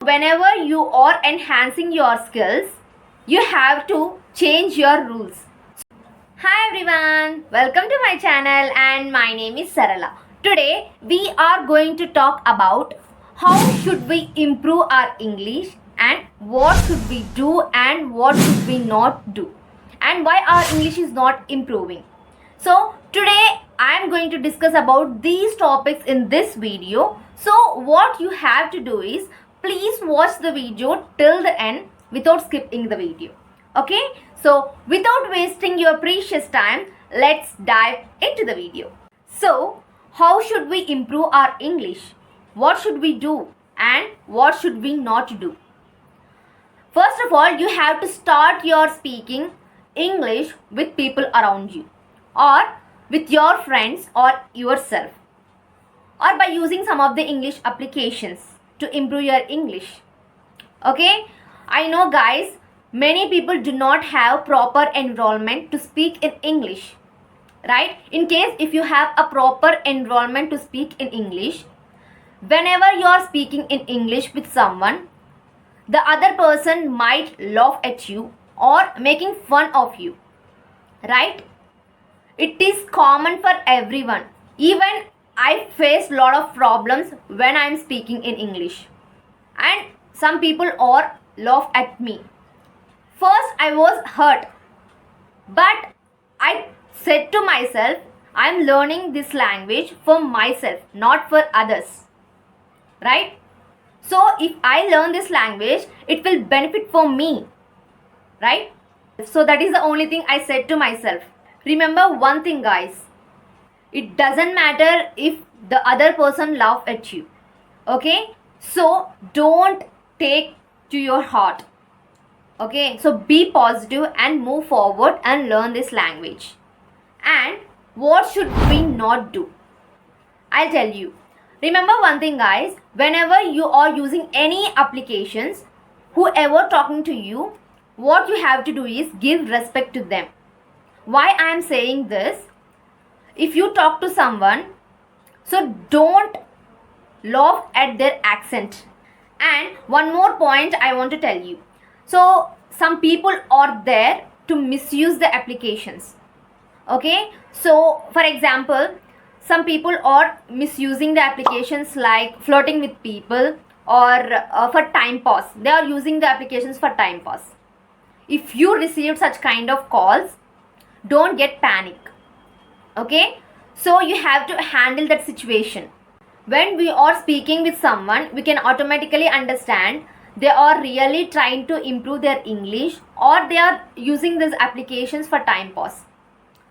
Whenever you are enhancing your skills, you have to change your rules. Hi everyone, welcome to my channel and my name is Sarala. Today we are going to talk about how should we improve our English and what should we do and what should we not do and why our English is not improving. So today I am going to discuss about these topics in this video. So what you have to do is please watch the video till the end without skipping the video. Okay, so without wasting your precious time, let's dive into the video. So how should we improve our English? What should we do and what should we not do? First of all, you have to start your speaking English with people around you or with your friends or yourself or by using some of the English applications to improve your English. Okay, I know guys, many people do not have proper environment to speak in English, right? In case if you have a proper environment to speak in English, whenever you are speaking in English with someone, the other person might laugh at you or making fun of you, right? It is common for everyone. Even I face lot of problems when I am speaking in English, and some people or laugh at me. First I was hurt, but I said to myself, I am learning this language for myself, not for others, right? So if I learn this language, it will benefit for me, right? So that is the only thing I said to myself. Remember one thing guys, it doesn't matter if the other person laugh at you, okay? So don't take to your heart, okay? So be positive and move forward and learn this language. And what should we not do? I'll tell you. Remember one thing guys, whenever you are using any applications, whoever talking to you, what you have to do is give respect to them. Why I am saying this? If you talk to someone, so don't laugh at their accent. And one more point I want to tell you. So some people are there to misuse the applications. Okay, so for example, some people are misusing the applications like flirting with people or for time pass. They are using the applications for time pass. If you receive such kind of calls, don't get panic, okay? So you have to handle that situation. When we are speaking with someone, we can automatically understand they are really trying to improve their English or they are using these applications for time pass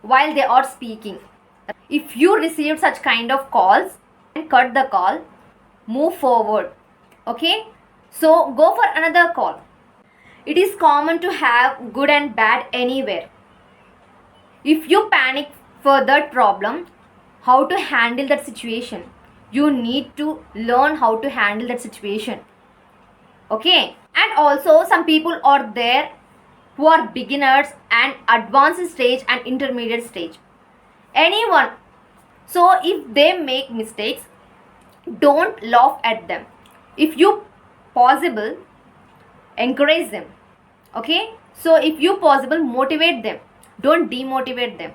while they are speaking. If you receive such kind of calls, cut the call, move forward, okay? So go for another call. It is common to have good and bad anywhere. If you panic for that problem, how to handle that situation? You need to learn how to handle that situation, okay? And also some people are there who are beginners and advanced stage and intermediate stage. Anyone. So if they make mistakes, don't laugh at them. If you possible, encourage them, okay? So if you possible, motivate them, don't demotivate them,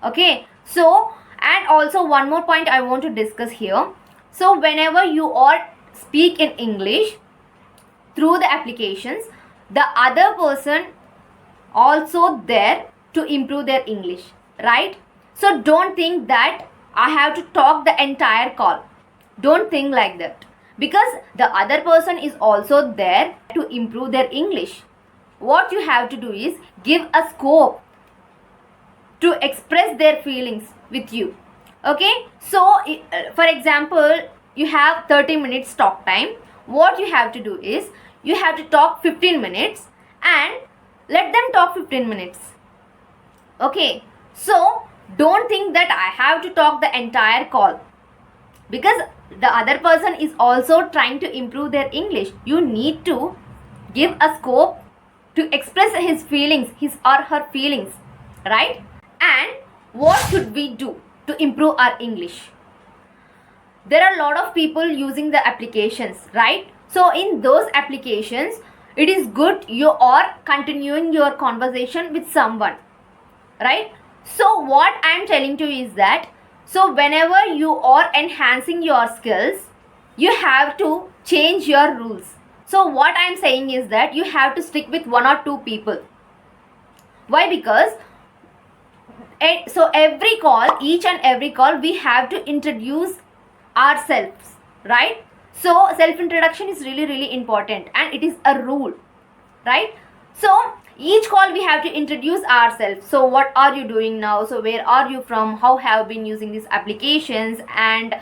okay? So and also one more point I want to discuss here. So whenever you are speak in English through the applications, the other person also there to improve their English, right? So don't think that I have to talk the entire call. Don't think like that, because the other person is also there to improve their English. What you have to do is give a scope to express their feelings with you, okay? So for example, you have 30 minutes talk time. What you have to do is you have to talk 15 minutes and let them talk 15 minutes, okay? So don't think that I have to talk the entire call, because the other person is also trying to improve their English. You need to give a scope to express his feelings, his or her feelings, right? And what should we do to improve our English? There are a lot of people using the applications, right? So in those applications, it is good you are continuing your conversation with someone, right? So what I'm telling you is that, so whenever you are enhancing your skills, you have to change your rules. So what I'm saying is that you have to stick with one or two people. Why? Because so every call, each and every call, we have to introduce ourselves, right? So self introduction is really important, and it is a rule, right? So each call we have to introduce ourselves. So what are you doing now? So where are you from? How have you been using these applications? And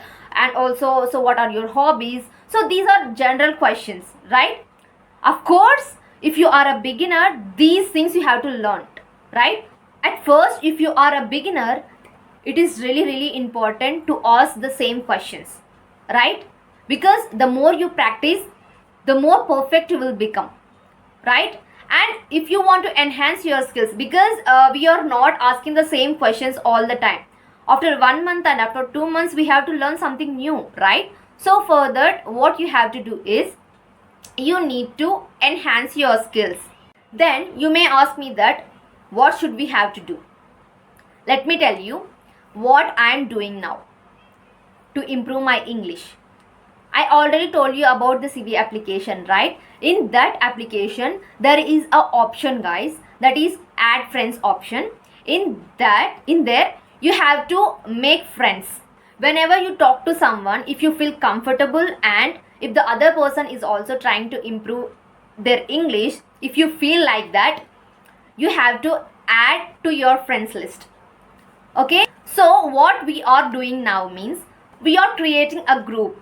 also, so what are your hobbies? So these are general questions, right? Of course, if you are a beginner, these things you have to learn, right? At first, if you are a beginner, it is really important to ask the same questions, right? Because the more you practice, the more perfect you will become, right? And if you want to enhance your skills, because we are not asking the same questions all the time. After 1 month and after 2 months, we have to learn something new, right? So for that, what you have to do is, you need to enhance your skills. Then you may ask me that, what should we have to do? Let me tell you what I am doing now to improve my English. I already told you about the CV application, right? In that application, there is a option, guys, that is add friends option. In there, you have to make friends. Whenever you talk to someone, if you feel comfortable and if the other person is also trying to improve their English, if you feel like that, you have to add to your friends list. Okay? So what we are doing now means, we are creating a group.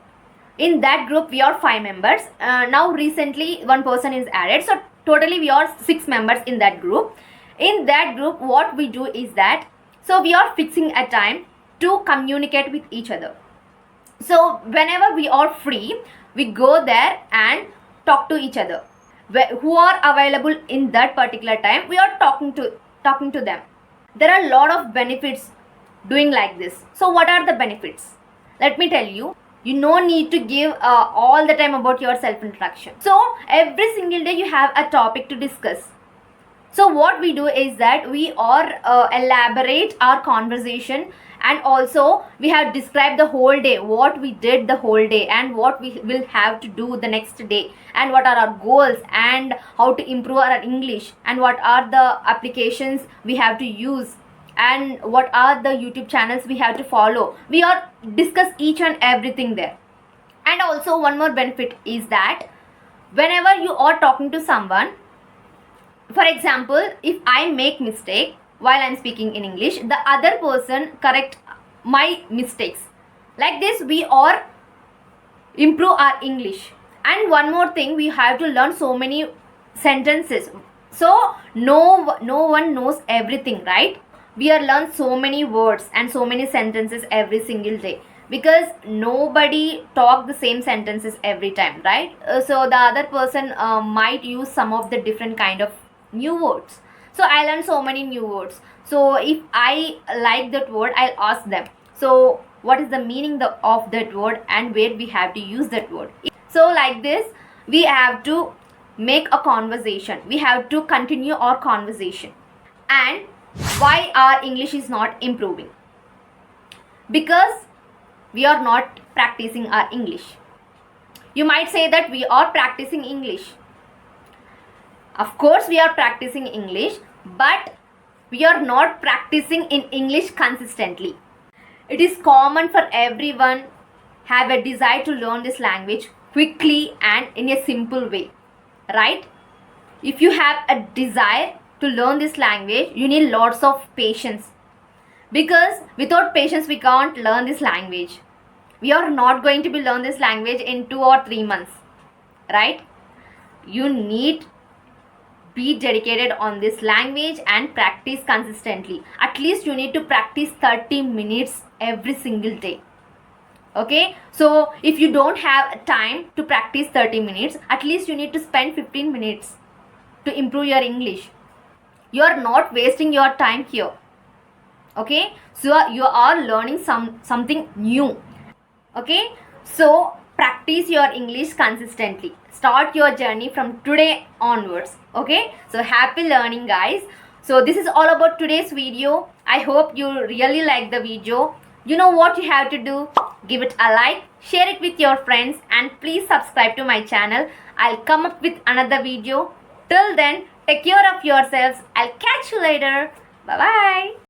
In that group, we are 5 members. Now recently one person is added, so totally we are 6 members in that group. In that group, what we do is that, so we are fixing a time to communicate with each other. So whenever we are free, we go there and talk to each other. Who are available in that particular time, we are talking to them. There are a lot of benefits doing like this. So what are the benefits? Let me tell you. You no need to give all the time about your self introduction. So every single day you have a topic to discuss. So what we do is that we are elaborate our conversation, and also we have described the whole day, what we did the whole day and what we will have to do the next day, and what are our goals and how to improve our English, and what are the applications we have to use, and what are the YouTube channels we have to follow. We are discuss each and everything there. And also one more benefit is that, whenever you are talking to someone, for example, if I make mistake while I'm speaking in English, the other person correct my mistakes. Like this, we are improve our English. And one more thing, we have to learn so many sentences. So no one knows everything, right? We are learn so many words and so many sentences every single day, because nobody talk the same sentences every time, right? So the other person might use some of the different kind of new words. So I learned so many new words. So if I like that word, I'll ask them, so what is the meaning of that word and where we have to use that word. So like this, we have to make a conversation. We have to continue our conversation. And why our English is not improving? Because we are not practicing our English. You might say that we are practicing English. Of course we are practicing English, but we are not practicing in English consistently. It is common for everyone have a desire to learn this language quickly and in a simple way, right? If you have a desire to learn this language, you need lots of patience, because without patience we can't learn this language. We are not going to be learn this language in 2 or 3 months, right? You need be dedicated on this language and practice consistently. At least you need to practice 30 minutes every single day. Okay, so if you don't have time to practice 30 minutes, at least you need to spend 15 minutes to improve your English. You are not wasting your time here. Okay, so you are learning something new. Okay, so practice your English consistently. Start your journey from today onwards. Okay, so happy learning, guys. So this is all about today's video. I hope you really like the video. You know what you have to do. Give it a like, share it with your friends, and please subscribe to my channel. I'll come up with another video. Till then, take care of yourselves. I'll catch you later. Bye bye.